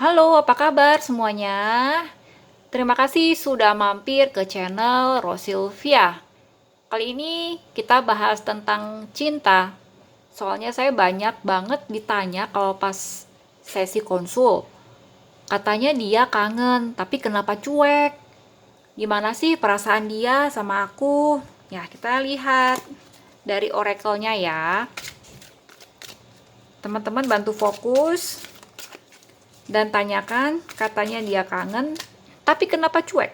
Halo, apa kabar semuanya? Terima kasih sudah mampir ke channel Rosilvia. Kali ini kita bahas tentang cinta. Soalnya saya banyak banget ditanya kalau pas sesi konsul. Katanya dia kangen, tapi kenapa cuek? Gimana sih perasaan dia sama aku? Ya, kita lihat dari oracle-nya ya. Teman-teman bantu fokus dan tanyakan, katanya dia kangen, tapi kenapa cuek?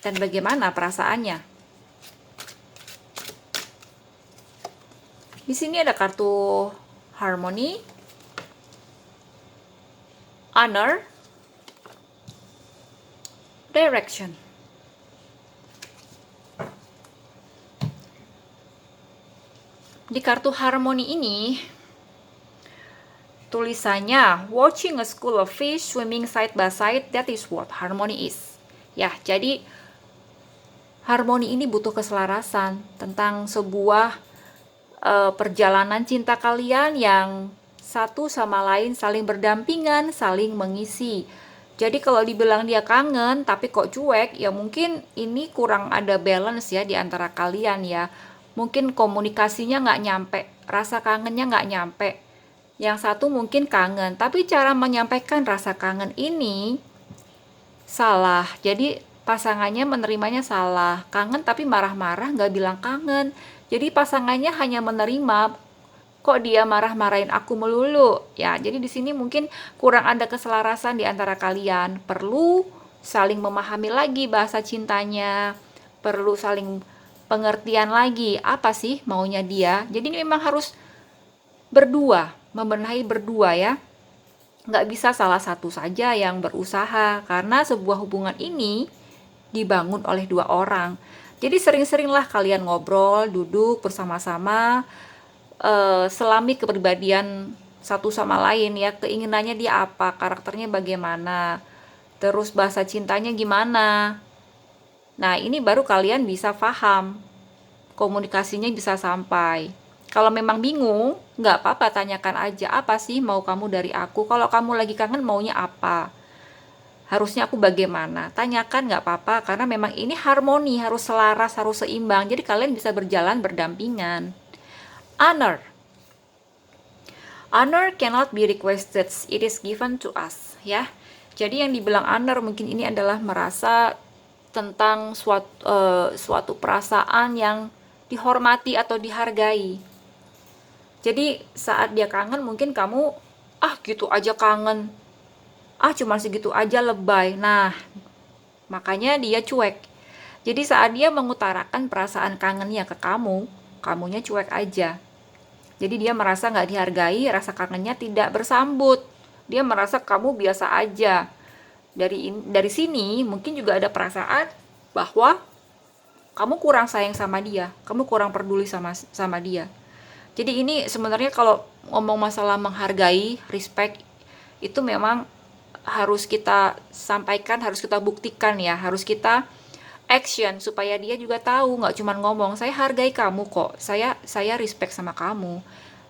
Dan bagaimana perasaannya? Di sini ada kartu harmony, honor, direction. Di kartu harmony ini tulisannya watching a school of fish swimming side by side, that is what harmony is. Ya, jadi harmoni ini butuh keselarasan tentang sebuah perjalanan cinta kalian yang satu sama lain saling berdampingan, saling mengisi. Jadi kalau dibilang dia kangen tapi kok cuek, ya mungkin ini kurang ada balance ya di antara kalian ya. Mungkin komunikasinya nggak nyampe, rasa kangennya nggak nyampe. Yang satu mungkin kangen, tapi cara menyampaikan rasa kangen ini salah. Jadi pasangannya menerimanya salah. Kangen tapi marah-marah, nggak bilang kangen. Jadi pasangannya hanya menerima, kok dia marah-marahin aku melulu. Ya, jadi di sini mungkin kurang ada keselarasan di antara kalian. Perlu saling memahami lagi bahasa cintanya. Perlu saling pengertian lagi. Apa sih maunya dia? Jadi ini memang harus berdua, membenahi berdua ya. Nggak bisa salah satu saja yang berusaha, karena sebuah hubungan ini dibangun oleh dua orang. Jadi sering-seringlah kalian ngobrol, duduk bersama-sama, selami kepribadian satu sama lain ya, keinginannya dia apa, karakternya bagaimana, terus bahasa cintanya gimana. Nah, ini baru kalian bisa paham, komunikasinya bisa sampai. Kalau memang bingung, nggak apa-apa, tanyakan aja, apa sih mau kamu dari aku? Kalau kamu lagi kangen maunya apa? Harusnya aku bagaimana? Tanyakan, nggak apa-apa, karena memang ini harmoni, harus selaras, harus seimbang. Jadi kalian bisa berjalan berdampingan. Honor. Honor cannot be requested, it is given to us, ya. Jadi yang dibilang honor mungkin ini adalah merasa tentang suatu perasaan yang dihormati atau dihargai. Jadi saat dia kangen mungkin kamu, gitu aja kangen, cuma segitu aja lebay. Nah, makanya dia cuek. Jadi saat dia mengutarakan perasaan kangennya ke kamu, kamunya cuek aja. Jadi dia merasa nggak dihargai, rasa kangennya tidak bersambut. Dia merasa kamu biasa aja. Dari sini mungkin juga ada perasaan bahwa kamu kurang sayang sama dia, kamu kurang peduli sama dia. Jadi ini sebenarnya kalau ngomong masalah menghargai, respect, itu memang harus kita sampaikan, harus kita buktikan ya, harus kita action supaya dia juga tahu, nggak cuma ngomong saya hargai kamu kok, saya respect sama kamu,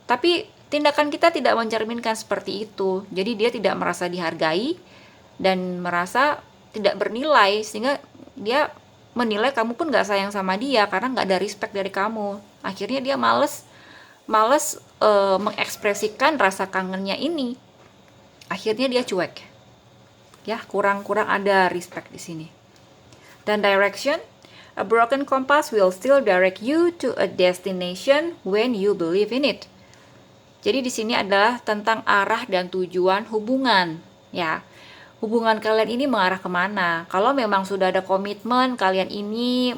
tapi tindakan kita tidak mencerminkan seperti itu. Jadi dia tidak merasa dihargai dan merasa tidak bernilai, sehingga dia menilai kamu pun nggak sayang sama dia karena nggak ada respect dari kamu. Akhirnya dia males mengekspresikan rasa kangennya ini. Akhirnya dia cuek. Ya, kurang ada respect di sini. Dan direction, a broken compass will still direct you to a destination when you believe in it. Jadi di sini adalah tentang arah dan tujuan hubungan, ya. Hubungan kalian ini mengarah kemana? Kalau memang sudah ada komitmen, kalian ini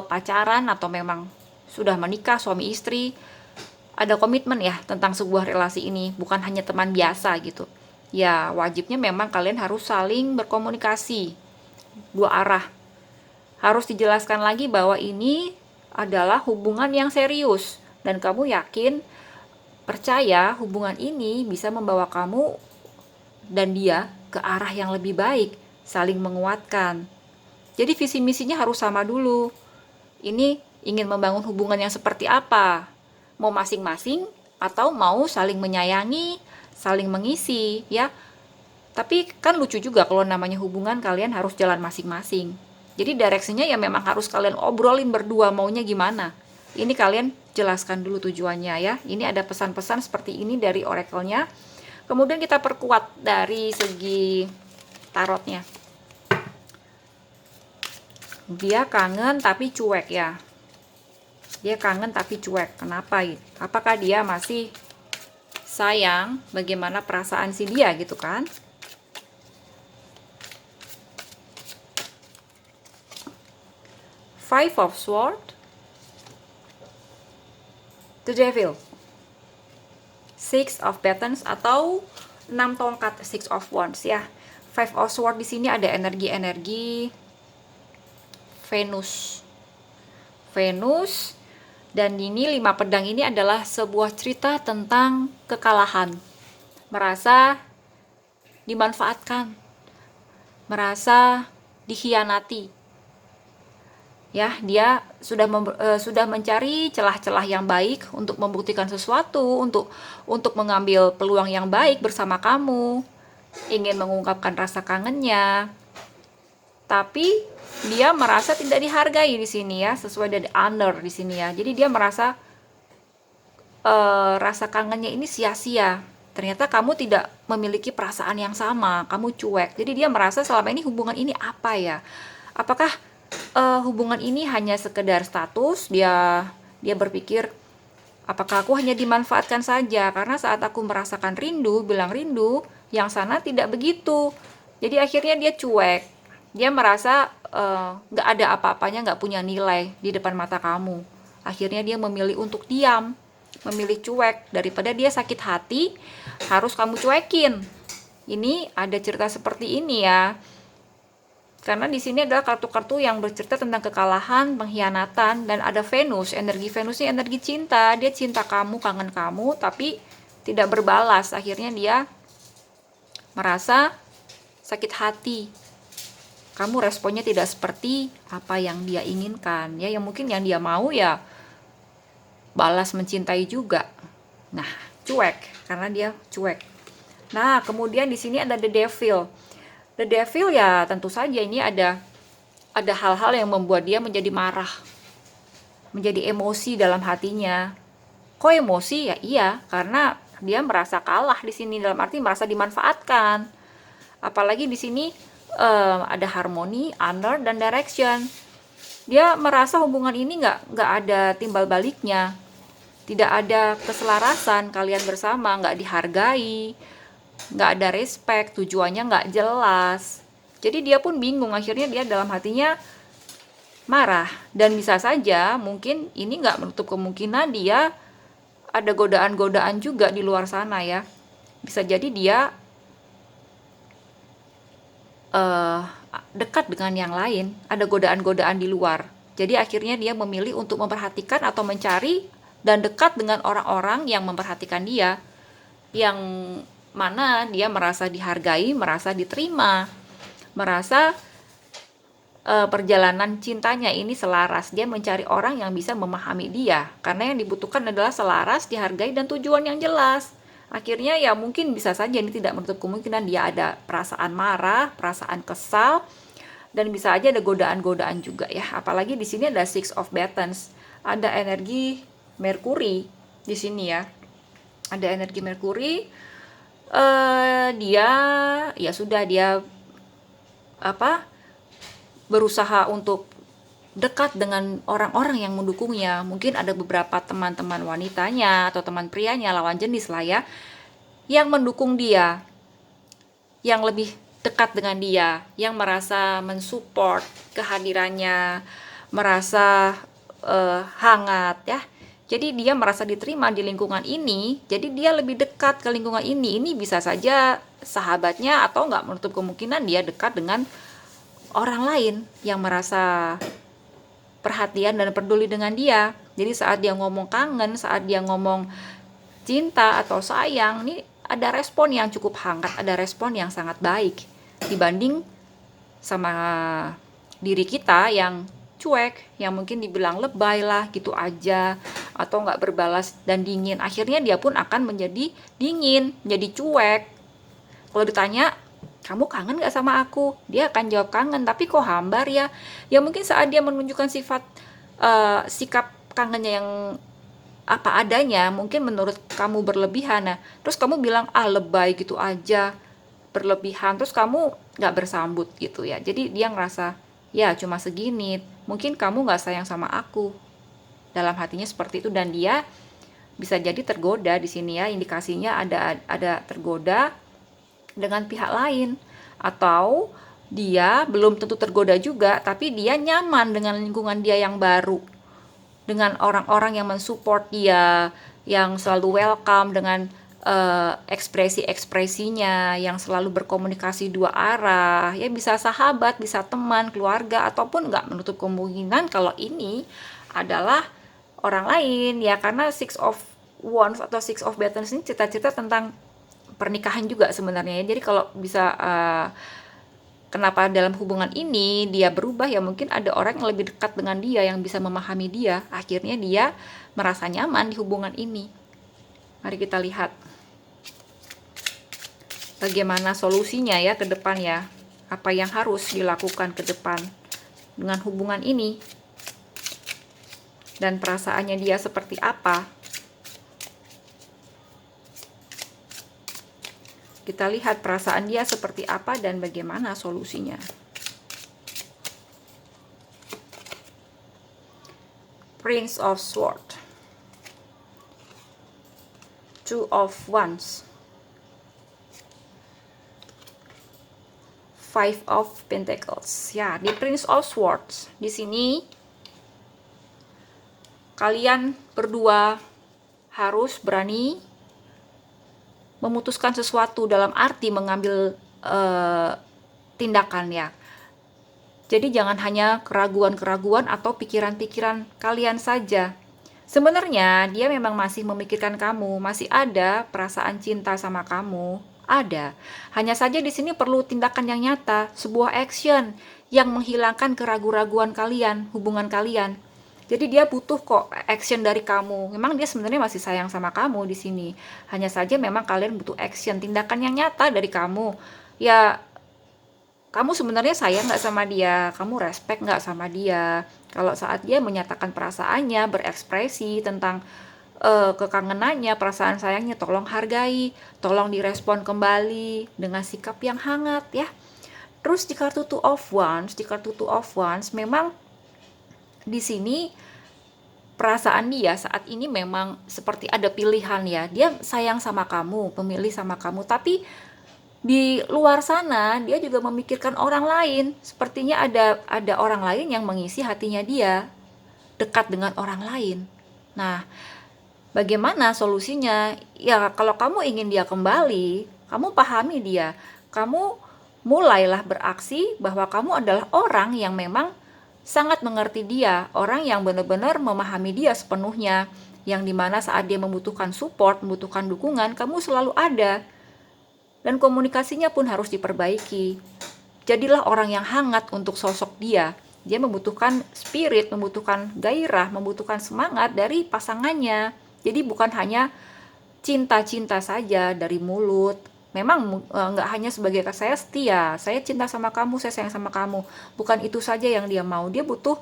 pacaran atau memang sudah menikah, suami istri, ada komitmen ya tentang sebuah relasi ini, bukan hanya teman biasa gitu. Ya, wajibnya memang kalian harus saling berkomunikasi, dua arah. Harus dijelaskan lagi bahwa ini adalah hubungan yang serius dan kamu yakin, percaya hubungan ini bisa membawa kamu dan dia ke arah yang lebih baik, saling menguatkan. Jadi visi misinya harus sama dulu. Ini ingin membangun hubungan yang seperti apa? Mau masing-masing atau mau saling menyayangi, saling mengisi ya. Tapi kan lucu juga kalau namanya hubungan kalian harus jalan masing-masing. Jadi direksinya ya memang harus kalian obrolin berdua maunya gimana. Ini kalian jelaskan dulu tujuannya ya. Ini ada pesan-pesan seperti ini dari oracle-nya. Kemudian kita perkuat dari segi tarotnya. Dia kangen tapi cuek ya. Dia kangen tapi cuek. Kenapa? Apakah dia masih sayang? Bagaimana perasaan si dia gitu kan? Five of Swords, The Devil, Six of Batons atau 6 tongkat, Six of Wands ya. Five of Swords di sini ada energi-energi Venus. Dan ini 5 pedang ini adalah sebuah cerita tentang kekalahan. Merasa dimanfaatkan, merasa dikhianati. Ya, dia sudah mencari celah-celah yang baik untuk membuktikan sesuatu, untuk mengambil peluang yang baik bersama kamu, ingin mengungkapkan rasa kangennya. Tapi dia merasa tidak dihargai di sini ya, sesuai dari honor di sini ya. Jadi dia merasa rasa kangennya ini sia-sia. Ternyata kamu tidak memiliki perasaan yang sama, kamu cuek. Jadi dia merasa selama ini hubungan ini apa ya? Apakah hubungan ini hanya sekedar status? Dia berpikir, apakah aku hanya dimanfaatkan saja? Karena saat aku merasakan rindu, bilang rindu, yang sana tidak begitu. Jadi akhirnya dia cuek. Dia merasa nggak ada apa-apanya, nggak punya nilai di depan mata kamu. Akhirnya dia memilih untuk diam, memilih cuek. Daripada dia sakit hati, harus kamu cuekin. Ini ada cerita seperti ini ya. Karena di sini adalah kartu-kartu yang bercerita tentang kekalahan, pengkhianatan, dan ada Venus. Energi Venus ini energi cinta. Dia cinta kamu, kangen kamu, tapi tidak berbalas. Akhirnya dia merasa sakit hati. Kamu responnya tidak seperti apa yang dia inginkan. Ya, yang mungkin yang dia mau ya balas mencintai juga. Nah, cuek karena dia cuek. Nah, kemudian di sini ada The Devil. The Devil ya tentu saja ini ada hal-hal yang membuat dia menjadi marah, menjadi emosi dalam hatinya. Kok emosi? Ya iya, karena dia merasa kalah di sini, dalam arti merasa dimanfaatkan. Apalagi di sini ada harmoni, honor, dan direction. Dia merasa hubungan ini nggak ada timbal baliknya, tidak ada keselarasan kalian bersama, nggak dihargai, nggak ada respect, tujuannya nggak jelas. Jadi dia pun bingung, akhirnya dia dalam hatinya marah. Dan bisa saja mungkin ini nggak menutup kemungkinan dia ada godaan-godaan juga di luar sana ya. Bisa jadi dia dekat dengan yang lain, ada godaan-godaan di luar. Jadi akhirnya dia memilih untuk memperhatikan atau mencari dan dekat dengan orang-orang yang memperhatikan dia, yang mana dia merasa dihargai, merasa diterima, merasa perjalanan cintanya ini selaras. Dia mencari orang yang bisa memahami dia, karena yang dibutuhkan adalah selaras, dihargai, dan tujuan yang jelas. Akhirnya ya mungkin bisa saja ini tidak menutup kemungkinan dia ada perasaan marah, perasaan kesal, dan bisa aja ada godaan-godaan juga ya. Apalagi di sini ada Six of Batons, ada energi Merkuri di sini ya. Ada energi Merkuri. Dia ya sudah, dia berusaha untuk dekat dengan orang-orang yang mendukungnya. Mungkin ada beberapa teman-teman wanitanya atau teman prianya, lawan jenis lah ya, yang mendukung dia, yang lebih dekat dengan dia, yang merasa mensupport kehadirannya, merasa hangat ya. Jadi dia merasa diterima di lingkungan ini, jadi dia lebih dekat ke lingkungan ini. Ini bisa saja sahabatnya, atau nggak menutup kemungkinan dia dekat dengan orang lain yang merasa perhatian dan peduli dengan dia. Jadi saat dia ngomong kangen, saat dia ngomong cinta atau sayang, ini ada respon yang cukup hangat, ada respon yang sangat baik dibanding sama diri kita yang cuek, yang mungkin dibilang lebay lah gitu aja, atau nggak berbalas dan dingin. Akhirnya dia pun akan menjadi dingin, menjadi cuek. Kalau ditanya kamu kangen gak sama aku? Dia akan jawab kangen, tapi kok hambar ya? Ya mungkin saat dia menunjukkan sikap kangennya yang apa adanya, mungkin menurut kamu berlebihan. Nah, terus kamu bilang, ah lebay gitu aja, berlebihan. Terus kamu gak bersambut gitu ya. Jadi dia ngerasa, ya cuma segini, mungkin kamu gak sayang sama aku. Dalam hatinya seperti itu, dan dia bisa jadi tergoda di sini ya, indikasinya ada tergoda dengan pihak lain, atau dia belum tentu tergoda juga, tapi dia nyaman dengan lingkungan dia yang baru, dengan orang-orang yang mensupport dia, yang selalu welcome dengan ekspresi-ekspresinya, yang selalu berkomunikasi dua arah, ya bisa sahabat, bisa teman, keluarga, ataupun nggak menutup kemungkinan kalau ini adalah orang lain ya, karena Six of Wands atau Six of Batons ini cita-cita tentang pernikahan juga sebenarnya ya. Jadi kalau bisa kenapa dalam hubungan ini dia berubah, ya mungkin ada orang yang lebih dekat dengan dia, yang bisa memahami dia, akhirnya dia merasa nyaman di hubungan ini. Mari kita lihat bagaimana solusinya ya ke depan ya, apa yang harus dilakukan ke depan dengan hubungan ini, dan perasaannya dia seperti apa. Kita lihat perasaan dia seperti apa dan bagaimana solusinya. Prince of Swords, Two of Wands, Five of Pentacles. Ya, di Prince of Swords di sini kalian berdua harus berani memutuskan sesuatu, dalam arti mengambil tindakan ya. Jadi jangan hanya keraguan-keraguan atau pikiran-pikiran kalian saja. Sebenarnya dia memang masih memikirkan kamu, masih ada perasaan cinta sama kamu, ada. Hanya saja di sini perlu tindakan yang nyata, sebuah action yang menghilangkan keraguan-raguan kalian, hubungan kalian. Jadi dia butuh kok action dari kamu. Memang dia sebenarnya masih sayang sama kamu di sini. Hanya saja memang kalian butuh action, tindakan yang nyata dari kamu. Ya, kamu sebenarnya sayang nggak sama dia, kamu respect nggak sama dia. Kalau saat dia menyatakan perasaannya, berekspresi tentang kekangenannya, perasaan sayangnya, tolong hargai, tolong direspon kembali dengan sikap yang hangat ya. Terus di kartu Two of Wands, memang di sini perasaan dia saat ini memang seperti ada pilihan ya. Dia sayang sama kamu, memilih sama kamu, tapi di luar sana dia juga memikirkan orang lain. Sepertinya ada orang lain yang mengisi hatinya dia, dekat dengan orang lain. Nah, bagaimana solusinya? Ya, kalau kamu ingin dia kembali, kamu pahami dia. Kamu mulailah beraksi bahwa kamu adalah orang yang memang sangat mengerti dia, orang yang benar-benar memahami dia sepenuhnya, yang dimana saat dia membutuhkan support, membutuhkan dukungan, kamu selalu ada. Dan komunikasinya pun harus diperbaiki. Jadilah orang yang hangat untuk sosok dia. Dia membutuhkan spirit, membutuhkan gairah, membutuhkan semangat dari pasangannya. Jadi bukan hanya cinta-cinta saja dari mulut. Memang nggak hanya sebagai saya setia, saya cinta sama kamu, saya sayang sama kamu. Bukan itu saja yang dia mau. Dia butuh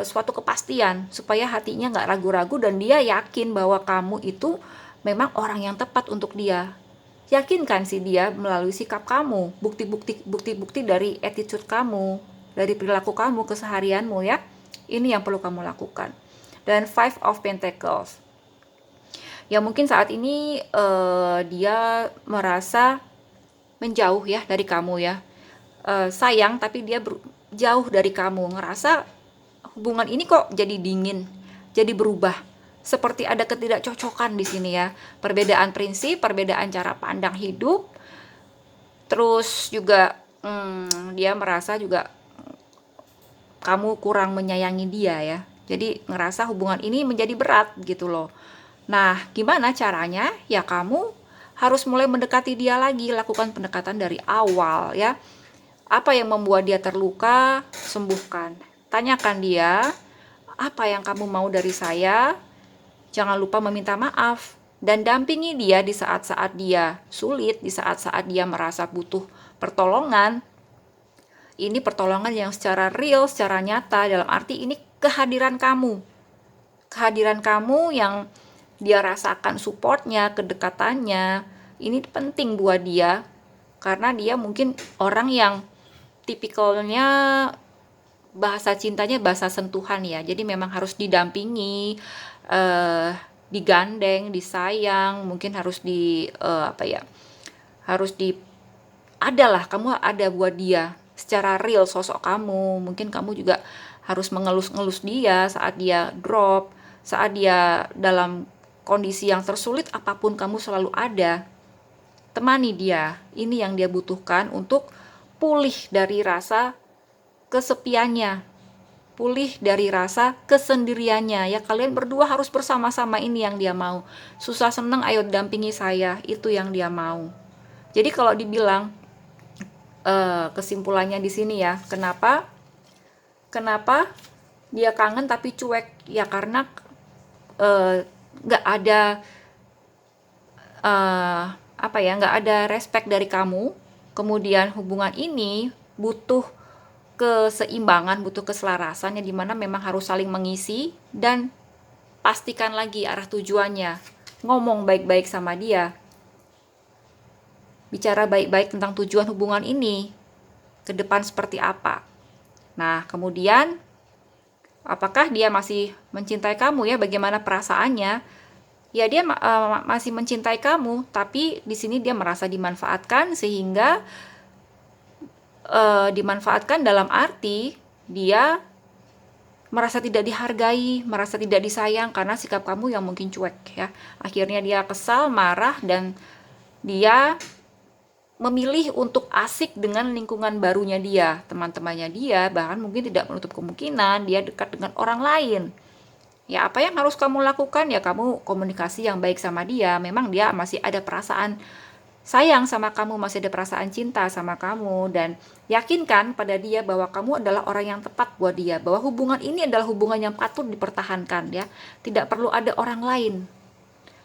suatu kepastian supaya hatinya nggak ragu-ragu dan dia yakin bahwa kamu itu memang orang yang tepat untuk dia. Yakinkan sih dia melalui sikap kamu, bukti-bukti dari attitude kamu, dari perilaku kamu, keseharianmu ya. Ini yang perlu kamu lakukan. Dan Five of Pentacles. Ya mungkin saat ini dia merasa menjauh ya dari kamu ya. Sayang tapi dia jauh dari kamu, ngerasa hubungan ini kok jadi dingin, jadi berubah. Seperti ada ketidakcocokan di sini ya. Perbedaan prinsip, perbedaan cara pandang hidup. Terus juga dia merasa juga kamu kurang menyayangi dia ya. Jadi ngerasa hubungan ini menjadi berat gitu loh. Nah, gimana caranya? Ya kamu harus mulai mendekati dia lagi, lakukan pendekatan dari awal ya. Apa yang membuat dia terluka, sembuhkan. Tanyakan dia, apa yang kamu mau dari saya? Jangan lupa meminta maaf. dan dampingi dia di saat-saat dia sulit, di saat-saat dia merasa butuh pertolongan. Ini pertolongan yang secara real, secara nyata, dalam arti ini kehadiran kamu. Kehadiran kamu yang dia rasakan supportnya, kedekatannya, ini penting buat dia. Karena dia mungkin orang yang tipikalnya bahasa cintanya bahasa sentuhan ya. Jadi memang harus didampingi, digandeng, disayang, mungkin harus harus adalah kamu ada buat dia secara real sosok kamu. Mungkin kamu juga harus mengelus-ngelus dia saat dia drop, saat dia dalam kondisi yang tersulit apapun kamu selalu ada. Temani dia. Ini yang dia butuhkan untuk pulih dari rasa kesepiannya, pulih dari rasa kesendiriannya. Ya kalian berdua harus bersama-sama, ini yang dia mau. Susah seneng ayo dampingi saya, itu yang dia mau. Jadi kalau dibilang kesimpulannya di sini ya, kenapa dia kangen tapi cuek? Ya karena nggak ada nggak ada respect dari kamu. Kemudian hubungan ini butuh keseimbangan, butuh keselarasan, di mana memang harus saling mengisi, dan pastikan lagi arah tujuannya. Ngomong baik-baik sama dia, bicara baik-baik tentang tujuan hubungan ini ke depan seperti apa. Nah, kemudian apakah dia masih mencintai kamu ya? Bagaimana perasaannya? Ya dia masih mencintai kamu, tapi di sini dia merasa dimanfaatkan, sehingga dimanfaatkan dalam arti dia merasa tidak dihargai, merasa tidak disayang karena sikap kamu yang mungkin cuek ya. Akhirnya dia kesal, marah, dan dia memilih untuk asik dengan lingkungan barunya dia, teman-temannya dia, bahkan mungkin tidak menutup kemungkinan dia dekat dengan orang lain. Ya apa yang harus kamu lakukan? Ya kamu komunikasi yang baik sama dia. Memang dia masih ada perasaan sayang sama kamu, masih ada perasaan cinta sama kamu, dan yakinkan pada dia bahwa kamu adalah orang yang tepat buat dia, bahwa hubungan ini adalah hubungan yang patut dipertahankan ya. Tidak perlu ada orang lain,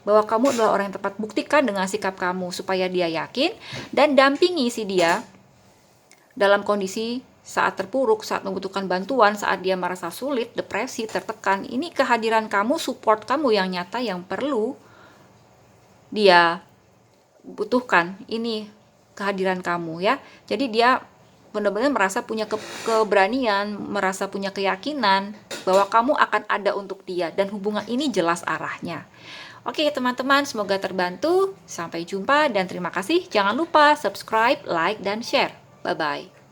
bahwa kamu adalah orang yang tepat. Buktikan dengan sikap kamu supaya dia yakin, dan dampingi si dia dalam kondisi saat terpuruk, saat membutuhkan bantuan, saat dia merasa sulit, depresi, tertekan. Ini kehadiran kamu, support kamu yang nyata yang perlu dia butuhkan. Ini kehadiran kamu ya. Jadi dia benar-benar merasa punya keberanian, merasa punya keyakinan bahwa kamu akan ada untuk dia, dan hubungan ini jelas arahnya. Oke teman-teman, semoga terbantu. Sampai jumpa dan terima kasih. Jangan lupa subscribe, like, dan share. Bye-bye.